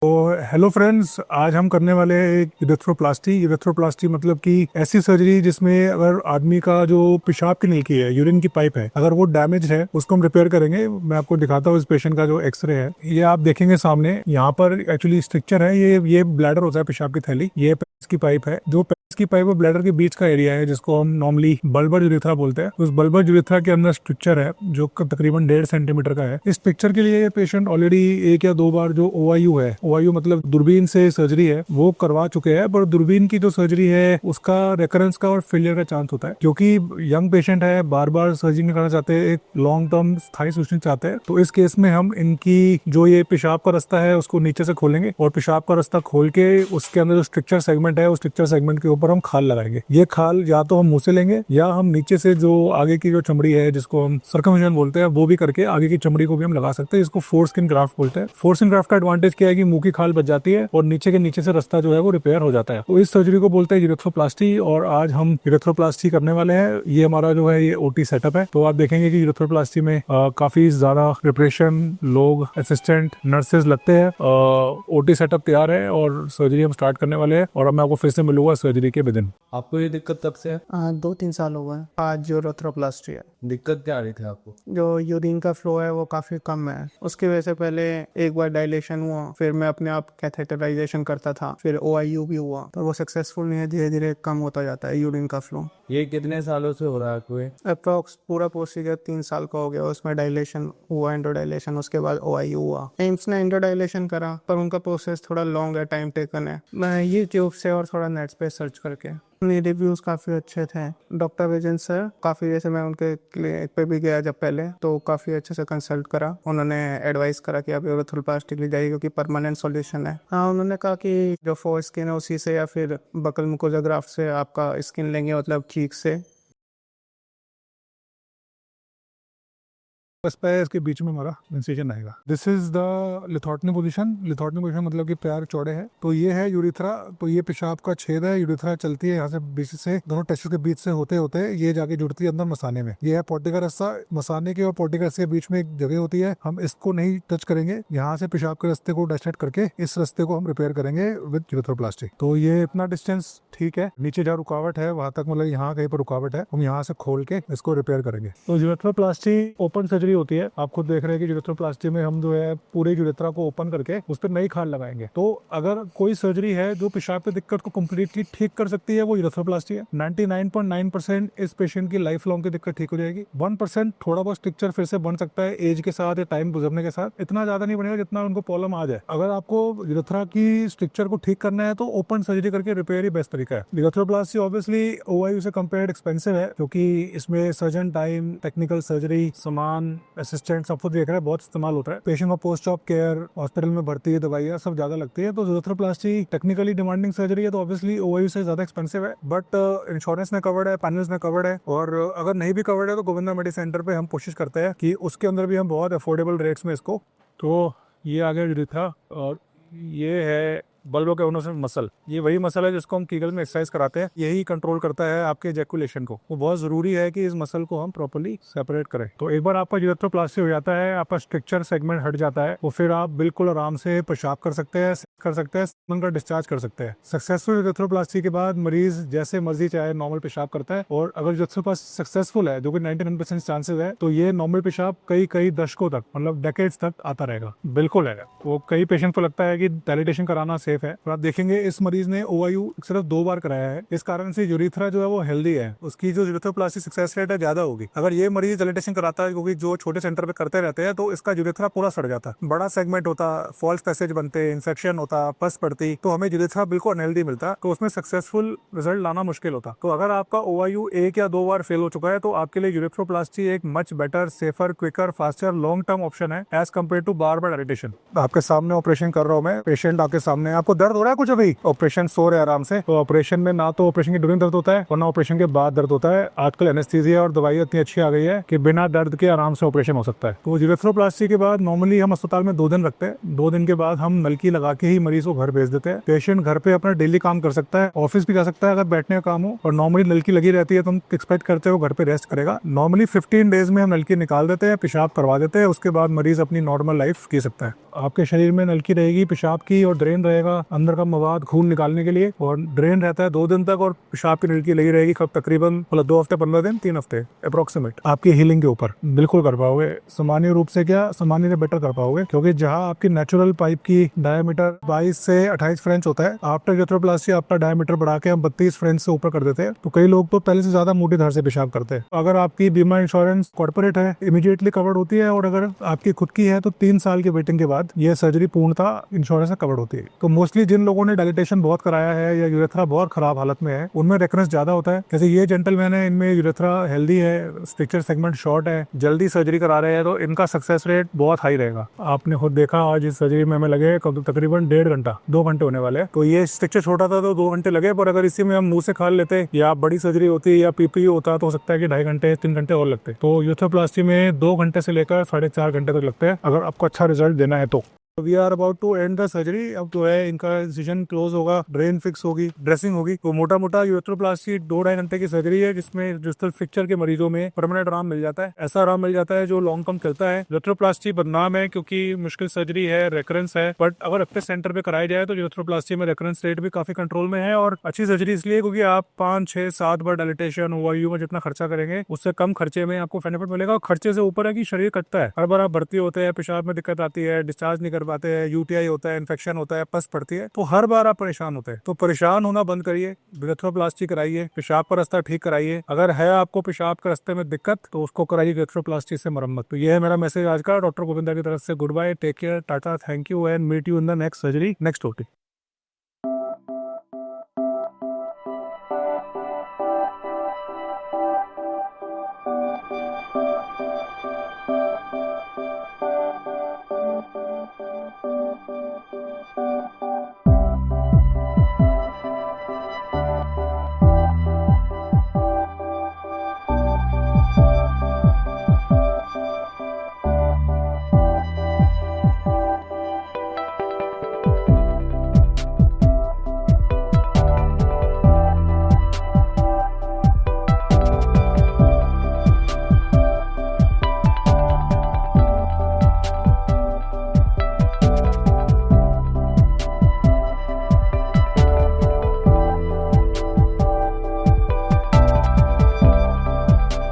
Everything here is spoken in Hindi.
तो हेलो फ्रेंड्स, आज हम करने वाले हैं एक यूरेथ्रोप्लास्टी। यूरेथ्रोप्लास्टी मतलब कि ऐसी सर्जरी जिसमें अगर आदमी का जो पेशाब की नली है, यूरिन की पाइप है, अगर वो डैमेज है उसको हम रिपेयर करेंगे। मैं आपको दिखाता हूँ इस पेशेंट का जो एक्सरे है। ये आप देखेंगे सामने, यहाँ पर एक्चुअली स्ट्रक्चर है। ये ब्लैडर होता है, पेशाब की थैली। ये पेस की पाइप है। जो पेस की पाइप और ब्लैडर के बीच का एरिया है जिसको हम नॉर्मली बल्बर यूरेथ्रा बोलते हैं। उस बल्बर यूरेथ्रा के अंदर स्ट्रक्चर है जो तकरीबन 1.5 सेंटीमीटर का है। इस पिक्चर के लिए ये पेशेंट ऑलरेडी 1 या 2 बार जो OIU है, OIU मतलब दूरबीन से सर्जरी है, वो करवा चुके हैं। पर दूरबीन की जो सर्जरी है उसका रेकरेंस का और फेलियर का चांस होता है, क्योंकि यंग पेशेंट है, बार बार सर्जरी नहीं करना चाहते, एक लॉन्ग टर्म स्थायी सोल्यूशन चाहते हैं। तो इस केस में हम इनकी जो ये पेशाब का रास्ता है उसको नीचे से खोलेंगे और पेशाब का रास्ता खोल के उसके अंदर जो स्ट्रक्चर सेगमेंट है उस स्ट्रक्चर सेगमेंट के ऊपर हम खाल लगाएंगे। ये खाल या तो हम मुंह से लेंगे या हम नीचे से जो आगे की जो चमड़ी है जिसको हम सर्कमसिजन बोलते हैं वो भी करके आगे की चमड़ी को भी हम लगा सकते हैं। इसको फोरस्किन ग्राफ्ट बोलते हैं। फोरस्किन ग्राफ्ट का एडवांटेज क्या है कि मुंह की खाल बच जाती है और नीचे के नीचे से रास्ता जो है वो रिपेयर हो जाता है। तो इस सर्जरी को बोलते हैं यूरेथ्रोप्लास्टी और आज हम यूरेथ्रोप्लास्टी करने वाले हैं। ये हमारा जो है ये OT सेटअप है। तो आप देखेंगे कि यूरेथ्रोप्लास्टी में काफी ज्यादा प्रिपरेशन, लोग, असिस्टेंट, नर्सेज लगते हैं। OT सेटअप तैयार है और सर्जरी हम स्टार्ट करने वाले हैं और अब मैं आपको फिर से मिलूंगा सर्जरी के विदिन। आपको ये दिक्कत तब से है? 2-3 साल हो गए हैं। आज यूरेथ्रोप्लास्टी है। दिक्कत क्या आ रही थी आपको? जो यूरिन का फ्लो है वो काफ़ी कम है। उसकी वजह से पहले एक बार डायलेशन हुआ, फिर मैं अपने आप कैथेटराइजेशन करता था, फिर OIU भी हुआ, पर वो सक्सेसफुल नहीं है। धीरे धीरे कम होता जाता है यूरिन का फ्लो। ये कितने सालों से हो रहा है आपको ये? अप्रॉक्स पूरा प्रोसीजर 3 साल का हो गया। उसमें डायलेशन हुआ, एंडोडाइलेशन, उसके बाद OIU हुआ। एम्स ने एंडोडाइलेशन करा पर उनका प्रोसेस थोड़ा लॉन्ग है, टाइम टेकन है। मैं यूट्यूब से और थोड़ा नेट पे सर्च करके, उनके रिव्यूज काफ़ी अच्छे थे। डॉक्टर विजन सर काफ़ी, जैसे मैं उनके क्लिनिक पे भी गया जब पहले, तो काफ़ी अच्छे से कंसल्ट करा। उन्होंने एडवाइस करा कि आप यूरेथ्रोप्लास्टी के लिए जाइए क्योंकि परमानेंट सॉल्यूशन है। हाँ, उन्होंने कहा कि जो फोर स्किन है उसी से या फिर बकल मुकोजा ग्राफ्ट से आपका स्किन लेंगे, मतलब चीक से। बस पैर इसके बीच में हमारा इंसिजन आएगा। This is the lithotomy position. Lithotomy position मतलब कि पैर चौड़े हैं। तो ये है यूरिथ्रा। तो ये पेशाब का छेद है, यूरिथ्रा चलती है यहाँ से, बीच से दोनों टेस्टिस के बीच से होते होते ये जाके जुड़ती है अंदर मसाने में। ये है पोटी का रास्ता। मसाने के और पोटी का रास्ते के बीच में एक जगह होती है, हम इसको नहीं टच करेंगे। यहाँ से पेशाब के रास्ते को डायसेक्ट करके इस रास्ते को हम रिपेयर करेंगे विद यूरेथ्रोप्लास्टी। तो ये इतना डिस्टेंस ठीक है, नीचे जहाँ रुकावट है वहां तक, मतलब यहाँ कहीं पर रुकावट है, हम यहाँ से खोल के इसको रिपेयर करेंगे। तो यूरेथ्रोप्लास्टी ओपन सर्जरी होती है। आप खुद देख रहे हैं कि यूरेथ्रोप्लास्टी में हम जो है पूरे यूरेथ्रा को ओपन करके उस पर नई खाल लगाएंगे। तो अगर कोई सर्जरी है जो पेशाब की दिक्कत को कम्प्लीटली ठीक कर सकती है वो यूरेथ्रोप्लास्टी है। 99.9% इस पेशेंट की लाइफ लॉन्ग की दिक्कत ठीक हो जाएगी। 1% थोड़ा बहुत स्ट्रक्चर फिर से बन सकता है एज के साथ या टाइम गुजरने के साथ। इतना ज्यादा नहीं बनेगा जितना उनको प्रॉब्लम आ जाए। अगर आपको यूरेथ्रा की स्ट्रक्चर को ठीक करना है तो ओपन सर्जरी करके रिपेयर ही बेस्ट तरीका है। यूरेथ्रोप्लास्टी ऑब्वियसली OIU से कंपेयर्ड एक्सपेंसिव है, क्योंकि इसमें सर्जन टाइम, टेक्निकल सर्जरी, सामान, असिस्टेंट सब कुछ देख रहे हैं, बहुत इस्तेमाल होता है। पेशेंट को पोस्ट ऑप केयर, हॉस्पिटल में भर्ती है, दवाइयाँ सब ज्यादा लगती है। तो यूरेथ्रोप्लास्टी टेक्निकली डिमांडिंग सर्जरी है, तो ऑब्वियसली OIU से ज्यादा एक्सपेंसिव है। बट इंश्योरेंस ने कवर्ड है, पैनल्स ने कवर्ड है, और अगर नहीं भी कवर्ड है तो गोविंदा मेडी सेंटर पे हम कोशिश करते हैं कि उसके अंदर भी हम बहुत अफोर्डेबल रेट्स में इसको। तो ये आ गया यूरेथ्रा और ये है बल्बो के उन्होंने मसल। ये वही मसल है जिसको हम कीगल में एक्सरसाइज कराते हैं। यही कंट्रोल करता है आपके इजैकुलेशन को। वो बहुत जरूरी है कि इस मसल को हम प्रॉपर्ली सेपरेट करें। तो एक बार आपका यूरेथ्रोप्लास्टी हो जाता है, आपका स्ट्रक्चर सेगमेंट हट जाता है, तो फिर आप बिल्कुल आराम से पेशाब कर सकते हैं, सेगमेंट का डिस्चार्ज कर सकते हैं। सक्सेसफुल यूरेथ्रोप्लास्टी के बाद मरीज जैसे मर्जी चाहे नॉर्मल पेशाब करता है। और अगर यूरेथ्रोप्लास्टी सक्सेसफुल है, जो कि 99% चांसेस है, तो ये नॉर्मल पेशाब कई दशकों तक, मतलब डेकेड्स तक आता रहेगा। बिल्कुल है। वो कई पेशेंट को लगता है कि डायलिटेशन कराना सेफ है, पर आप देखेंगे इस मरीज ने OIU सिर्फ 2 बार कराया है। इस कारण से यूरिथ्रा जो है वो हेल्दी है, उसकी जो यूरेथ्रोप्लास्टी सक्सेस रेट है ज्यादा होगी। अगर ये मरीज डायलिटेशन कराता है, क्योंकि जो छोटे सेंटर पे करते रहते हैं, तो इसका यूरिथ्रा पूरा सड़ जाता, बड़ा सेगमेंट होता, फॉल्स पैसेज बनते, इन्फेक्शन होता, पस पड़ती, तो हमें यूरिथ्रा बिल्कुल अनहेल्दी मिलता, तो उसमें सक्सेसफुल रिजल्ट लाना मुश्किल होता। तो अगर आपका OIU 1 या 2 बार फेल हो चुका है तो आपके लिए यूरेथ्रोप्लास्टी एक much better, safer, quicker, faster, long term option है एज कम्पेयर टू बार बार डायलिटेशन। आपके सामने ऑपरेशन कर रहा हूँ मैं, पेशेंट आपके सामने। आपको दर्द हो रहा है कुछ? अभी ऑपरेशन सो रहे आराम से। तो ऑपरेशन में ना तो ऑपरेशन के ड्यूरिंग दर्द होता है और ना ऑपरेशन के बाद दर्द होता है। आजकल एनेस्थीसिया और दवाई इतनी अच्छी आ गई है कि बिना दर्द के आराम से ऑपरेशन हो सकता है। तो यूरेथ्रोप्लास्टी के बाद नॉर्मली हम अस्पताल में 2 दिन रखते हैं। 2 दिन के बाद हम नलकी लगा के ही मरीज को घर भेज देते हैं। पेशेंट घर पे अपना डेली काम कर सकता है, ऑफिस भी जा सकता है अगर बैठने का काम हो, और नॉर्मली नलकी लगी रहती है तो हम एक्सपेक्ट करते हो घर पे रेस्ट करेगा। नॉर्मली 15 डेज में हम नलकी निकाल देते हैं, पेशाब करवा देते हैं, उसके बाद मरीज अपनी नॉर्मल लाइफ जी सकता है। आपके शरीर में नलकी रहेगी पेशाब की, और ड्रेन रहेगा अंदर का मवाद खून निकालने के लिए, और ड्रेन रहता है 2 दिन तक, और पेशाब की नलकी लगी रहेगी तकरीबन 2 हफ्ते 15 दिन 3 हफ्ते अप्रोक्सीमेट आपकी हीलिंग के ऊपर। बिल्कुल कर पाओगे, सामान्य रूप से क्या सामान्य से बेटर कर पाओगे, क्योंकि जहां आपकी नेचुरल पाइप की डायमीटर 22 से 28 फ्रेंच होता है, आफ्टर यूरोप्लास्टी आपका डायमीटर बढ़ा के हम 32 फ्रेंच से ऊपर कर देते हैं। तो कई लोग तो पहले से ज्यादा मोटी धार से पेशाब करते हैं। अगर आपकी बीमा इंश्योरेंस कॉर्पोरेट है, इमीडिएटली कवर्ड होती है, और अगर आपकी खुद की है तो 3 साल की वेटिंग के बाद ये सर्जरी पूर्णतः इंश्योरेंस से कवर्ड होती है। तो मोस्टली जिन लोगों ने डायलिटेशन बहुत कराया है या यूरेथ्रा बहुत खराब हालत में है, उनमें रेकरेंस ज्यादा होता है। जैसे ये जेंटलमैन है, इनमें यूरेथ्रा हेल्दी है, स्ट्रक्चर सेगमेंट शॉर्ट है, जल्दी सर्जरी करा रहे हैं, तो इनका सक्सेस रेट बहुत हाई रहेगा। आपने खुद देखा आज इस सर्जरी में हमें लगे तकरीबन 1.5 घंटा 2 घंटे होने वाले हैं। तो ये स्ट्रक्चर छोटा था तो 2 घंटे लगे, पर अगर इसी में हम मुंह से खाल लेते या बड़ी सर्जरी होती या पीपी होता तो हो सकता है कि 2.5 घंटे 3 घंटे और लगते। तो यूरोप्लास्टी में 2 घंटे से लेकर 4.5 घंटे तक लगते हैं अगर आपको अच्छा रिजल्ट देना है तो। We are about to end the surgery. अब जो है इनका इंसिजन क्लोज होगा, ड्रेन फिक्स होगी, ड्रेसिंग होगी। तो मोटा मोटा यूरोप्लास्टी 2-2.5 घंटे की सर्जरी है, जिसमें डिस्टल फ्रैक्चर के मरीजों में परमानेंट आराम मिल जाता है। ऐसा आराम मिल जाता है जो लॉन्ग टर्म चलता है। यूरोप्लास्टी बदनाम है क्योंकि मुश्किल सर्जरी है, रेकरेंस है, बट अगर अपने सेंटर पे कराई जाए तो यूरोप्लास्टी में रेकरेंस रेट भी काफी कंट्रोल में है, और अच्छी सर्जरी इसलिए क्योंकि आप 5, 6, 7 बार डायलिटेशन ओआईयू में जितना खर्चा करेंगे उससे कम खर्चे में आपको बेनिफिट मिलेगा। और खर्चे से ऊपर है कि शरीर कटता है, हर बार आप भर्ती होते हैं, पेशाब में दिक्कत आती है, डिस्चार्ज नहीं कर पाते हैं, यूटीआई होता है, इन्फेक्शन होता है, पस पड़ती है, तो हर बार आप परेशान होते हैं। तो परेशान होना बंद करिए, यूरोप्लास्टी कराइए, पेशाब का रास्ता ठीक कराइए। अगर है आपको पेशाब के रास्ते में दिक्कत तो उसको कराइए यूरोप्लास्टी से मरम्मत। तो ये है मेरा मैसेज आज का डॉक्टर गोविंदा की तरफ से। Good bye, take care, tata, thank you and meet you in the next surgery, next OT.